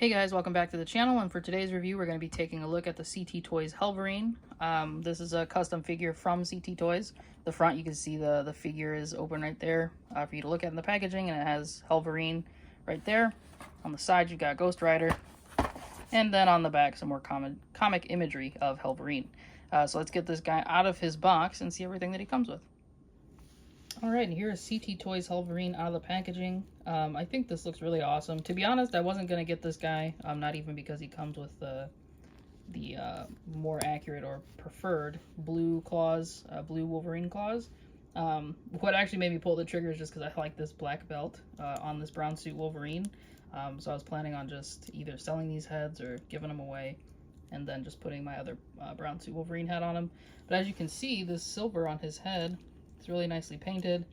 Hey guys, welcome back to the channel, and for today's review we're going to be taking a look at the CT Toys Hellverine. This is a custom figure from CT Toys. The front, you can see the figure is open right there for you to look at in the packaging, and it has Hellverine right there. On the side you've got Ghost Rider, and then on the back some more comic imagery of Hellverine. So let's get this guy out of his box and see everything that he comes with. Alright, and here is CT Toys Hellverine out of the packaging. I think this looks really awesome. To be honest, I wasn't going to get this guy, not even because he comes with the more accurate or preferred blue claws, blue Wolverine claws. What actually made me pull the trigger is just because I like this black belt on this brown suit Wolverine. So I was planning on just either selling these heads or giving them away, and then just putting my other brown suit Wolverine head on him. But as you can see, this silver on his head, it's really nicely painted.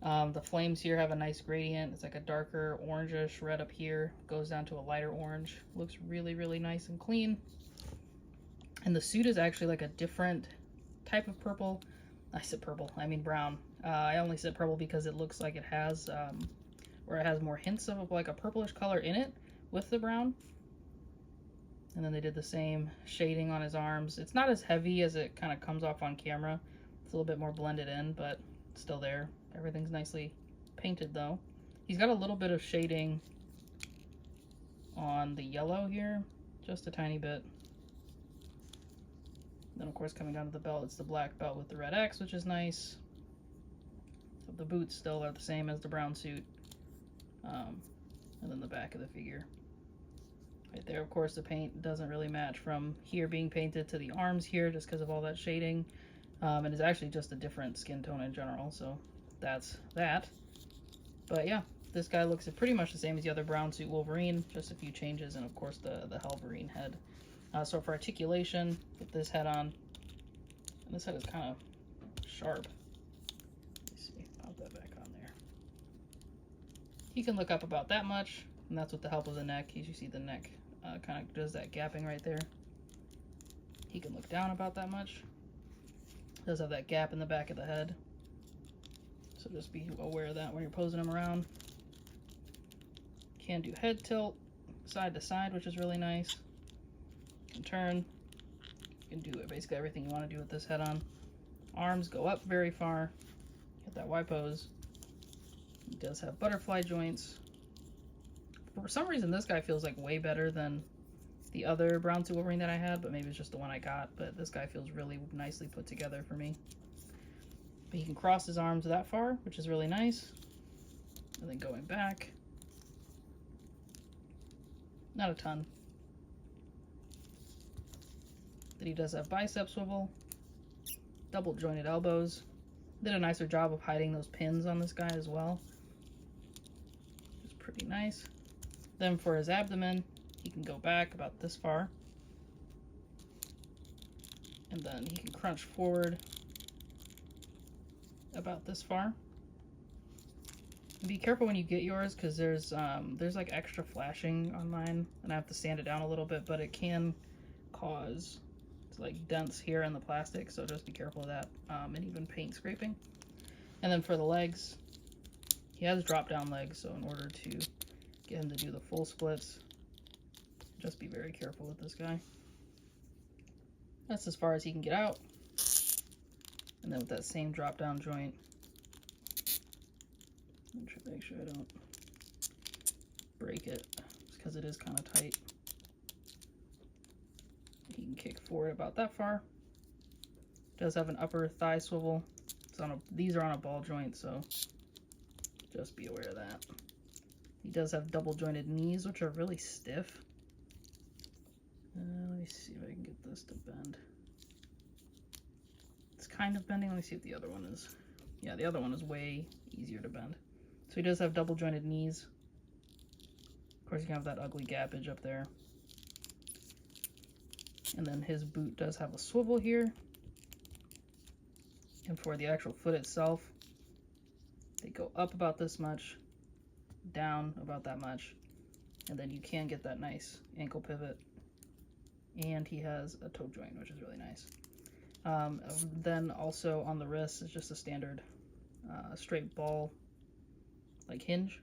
The flames here have a nice gradient. It's like a darker orangish red up here, goes down to a lighter orange. Looks really, really nice and clean. And the suit is actually like a different type of purple. I said purple, I mean brown. I only said purple because it looks like it has, or it has more hints of like a purplish color in it with the brown. And then they did the same shading on his arms. It's not as heavy as it kind of comes off on camera. It's a little bit more blended in, but still there. Everything's nicely painted though. He's got a little bit of shading on the yellow here, just a tiny bit. Then of course coming down to the belt, it's the black belt with the red X, which is nice. So the boots still are the same as the brown suit. And then the back of the figure. Right there, of course, the paint doesn't really match from here being painted to the arms here just because of all that shading. And it's actually just a different skin tone in general, so that's that. But yeah, this guy looks pretty much the same as the other brown suit Wolverine, just a few changes, and of course the Hellverine head. So for articulation, put this head on, and this head is kind of sharp. Let me see, pop that back on there. He can look up about that much, and that's with the help of the neck. As you see, the neck kind of does that gapping right there. He can look down about that much. Does have that gap in the back of the head, so just be aware of that when you're posing him around. Can do head tilt side to side, which is really nice. Can turn. You can do basically everything you want to do with this head on. Arms go up very far. Get that Y pose. He does have butterfly joints. For some reason, this guy feels like way better than the other brown suit Wolverine that I had, but maybe it's just the one I got. But this guy feels really nicely put together for me. But he can cross his arms that far, which is really nice. And then going back, not a ton. Then he does have bicep swivel, double jointed elbows. Did a nicer job of hiding those pins on this guy as well. It's pretty nice. Then for his abdomen, he can go back about this far, and then he can crunch forward about this far. And be careful when you get yours, because there's like extra flashing on mine, and I have to sand it down a little bit, but it can cause like dents here in the plastic, so just be careful of that, and even paint scraping. And then for the legs, he has drop down legs, so in order to get him to do the full splits, just be very careful with this guy. That's as far as he can get out. And then with that same drop down joint, make sure I don't break it, because it is kind of tight. He can kick forward about that far. Does have an upper thigh swivel. It's on these are on a ball joint, so just be aware of that. He does have double jointed knees, which are really stiff. Let me see if I can get this to bend. It's kind of bending. Let me see if the other one is. Yeah, the other one is way easier to bend. So he does have double jointed knees. Of course, you can have that ugly gappage up there. And then his boot does have a swivel here. And for the actual foot itself, they go up about this much, down about that much, and then you can get that nice ankle pivot. And he has a toe joint, which is really nice. Then also on the wrist is just a standard straight ball like hinge.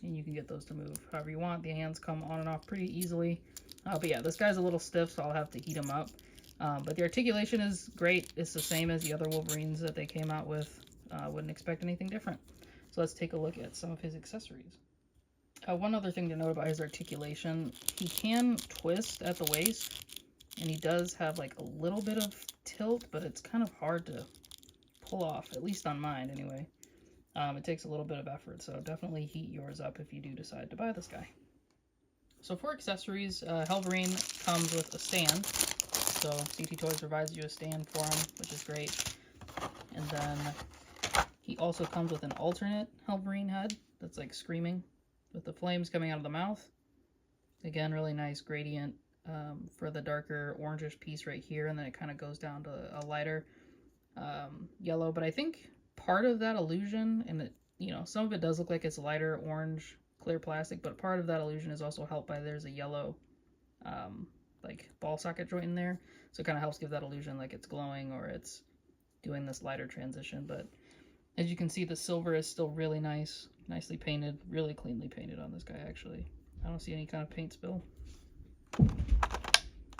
and you can get those to move however you want. The hands come on and off pretty easily. But yeah, this guy's a little stiff, so I'll have to heat him up. But the articulation is great. It's the same as the other Wolverines that they came out with. Wouldn't expect anything different. So let's take a look at some of his accessories. One other thing to note about his articulation, he can twist at the waist, and he does have like a little bit of tilt, but it's kind of hard to pull off, at least on mine anyway. It takes a little bit of effort, so definitely heat yours up if you do decide to buy this guy. So for accessories, Hellverine comes with a stand. So CT Toys provides you a stand for him, which is great. And then he also comes with an alternate Hellverine head that's like screaming with the flames coming out of the mouth. Again, really nice gradient for the darker orangish piece right here, and then it kind of goes down to a lighter yellow. But I think part of that illusion, and it, you know, some of it does look like it's lighter orange clear plastic, but part of that illusion is also helped by there's a yellow like ball socket joint in there, so it kind of helps give that illusion like it's glowing or it's doing this lighter transition. But as you can see, the silver is still really nice, nicely painted, really cleanly painted on this guy. Actually, I don't see any kind of paint spill.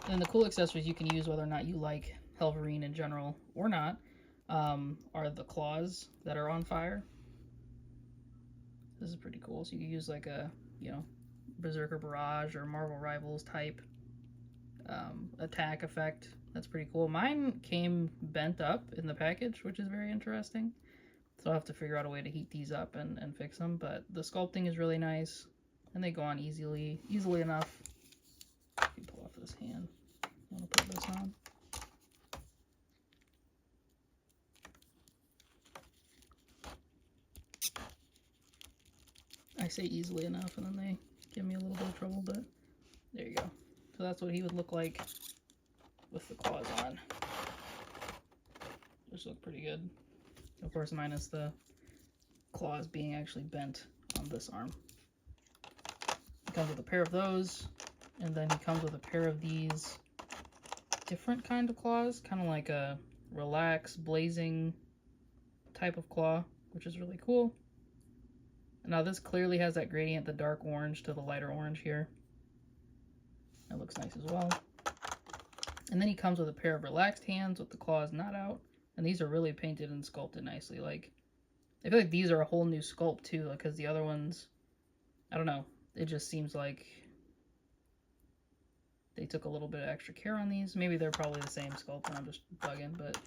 And the cool accessories you can use, whether or not you like Hellverine in general or not, are the claws that are on fire. This is pretty cool. So you can use like a, you know, Berserker Barrage or Marvel Rivals type attack effect. That's pretty cool. Mine came bent up in the package, which is very interesting. So I'll have to figure out a way to heat these up and fix them. But the sculpting is really nice, and they go on easily enough. You can pull off this hand. I'm gonna put this on. I say easily enough, and then they give me a little bit of trouble, but there you go. So that's what he would look like with the claws on. Which look pretty good. Of course, minus the claws being actually bent on this arm. He comes with a pair of those, and then he comes with a pair of these different kind of claws, kind of like a relax, blazing type of claw, which is really cool. Now this clearly has that gradient, the dark orange to the lighter orange here. That looks nice as well. And then he comes with a pair of relaxed hands with the claws not out. And these are really painted and sculpted nicely. Like, I feel like these are a whole new sculpt too, because the other ones, I don't know, it just seems like they took a little bit of extra care on these. Maybe they're probably the same sculpt and I'm just bugging, but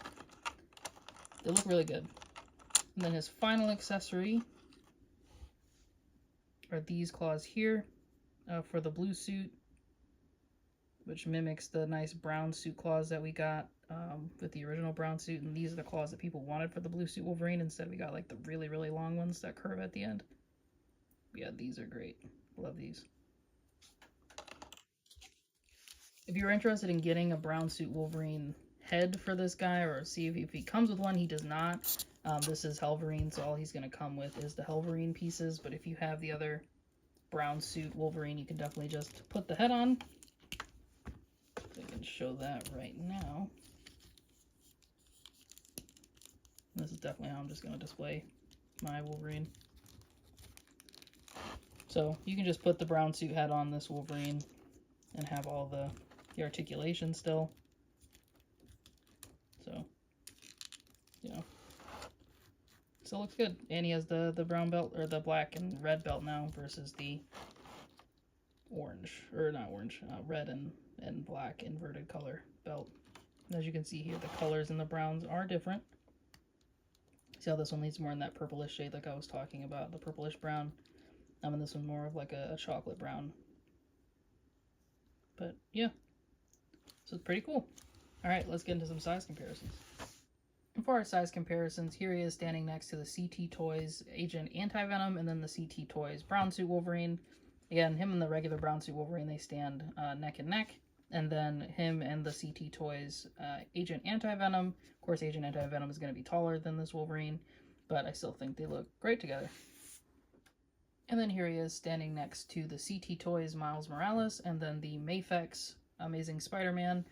they look really good. And then his final accessory are these claws here for the blue suit, which mimics the nice brown suit claws that we got with the original brown suit. And these are the claws that people wanted for the blue suit Wolverine. Instead, we got like the really, really long ones that curve at the end. Yeah, these are great. Love these. If you're interested in getting a brown suit Wolverine head for this guy, or see if he comes with one, he does not. This is Hellverine, so all he's going to come with is the Hellverine pieces. But if you have the other brown suit Wolverine, you can definitely just put the head on. So I can show that right now. This is definitely how I'm just going to display my Wolverine. So you can just put the brown suit head on this Wolverine and have all the articulation still. So, you know, still looks good. And he has the brown belt, or the black and red belt now versus the orange, or not orange, red and black inverted color belt. And as you can see here, the colors in the browns are different. See how this one leads more in that purplish shade like I was talking about, the purplish brown. And this one's more of like a chocolate brown. But yeah, so it's pretty cool. All right, let's get into some size comparisons. And for our size comparisons, here he is standing next to the CT Toys Agent Anti-Venom, and then the CT Toys Brown Suit Wolverine. Again, him and the regular Brown Suit Wolverine, they stand neck and neck. And then him and the CT Toys Agent Anti-Venom. Of course, Agent Anti-Venom is going to be taller than this Wolverine, but I still think they look great together. And then here he is standing next to the CT Toys Miles Morales, and then the Mafex Amazing Spider-Man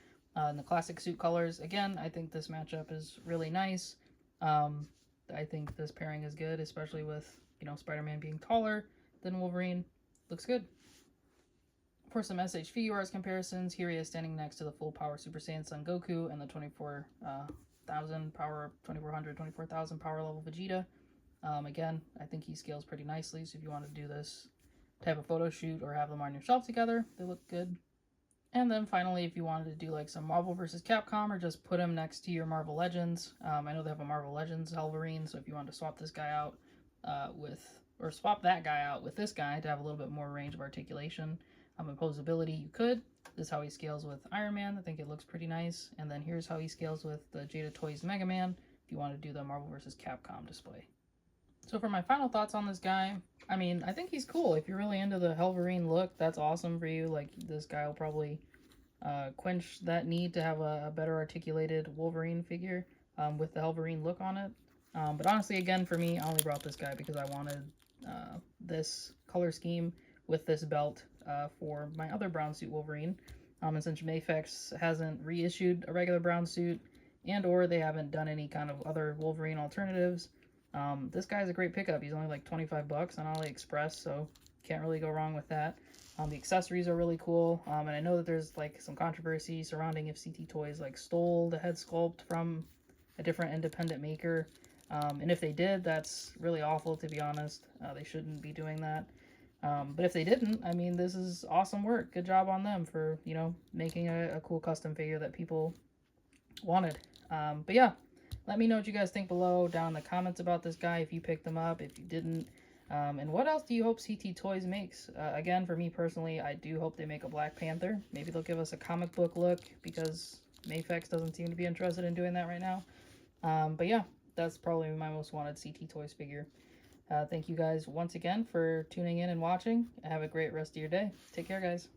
in the classic suit colors. Again, I think this matchup is really nice. I think this pairing is good, especially with, you know, Spider-Man being taller than Wolverine. Looks good. For some SH figure arts comparisons, here he is standing next to the full power Super Saiyan Son Goku and the 24,000 power, 24,000 power level Vegeta. Again, I think he scales pretty nicely, so if you want to do this type of photo shoot or have them on your shelf together, they look good. And then finally, if you wanted to do like some Marvel vs. Capcom or just put him next to your Marvel Legends, I know they have a Marvel Legends Hellverine, so if you wanted to swap this guy out or swap that guy out with this guy to have a little bit more range of articulation, opposability, you could. This is how he scales with Iron Man. I think it looks pretty nice. And then here's how he scales with the Jada Toys Mega Man if you want to do the Marvel vs. Capcom display. So for my final thoughts on this guy, I mean, I think he's cool. If you're really into the Hellverine look, that's awesome for you. Like, this guy will probably quench that need to have a better articulated Wolverine figure with the Hellverine look on it. But honestly, again, for me, I only brought this guy because I wanted this color scheme with this belt for my other brown suit Wolverine. And since Mafex hasn't reissued a regular brown suit and or they haven't done any kind of other Wolverine alternatives, this guy's a great pickup. He's only like 25 bucks on AliExpress, so can't really go wrong with that. The accessories are really cool, and I know that there's like some controversy surrounding if CT Toys like stole the head sculpt from a different independent maker, and if they did, that's really awful, to be honest. They shouldn't be doing that. But if they didn't, I mean, this is awesome work. Good job on them for, you know, making a cool custom figure that people wanted. But yeah, let me know what you guys think below down in the comments about this guy, if you picked them up, if you didn't. And what else do you hope CT Toys makes? Again, for me personally, I do hope they make a Black Panther. Maybe they'll give us a comic book look because Mafex doesn't seem to be interested in doing that right now. But yeah, that's probably my most wanted CT Toys figure. Thank you guys once again for tuning in and watching. Have a great rest of your day. Take care, guys.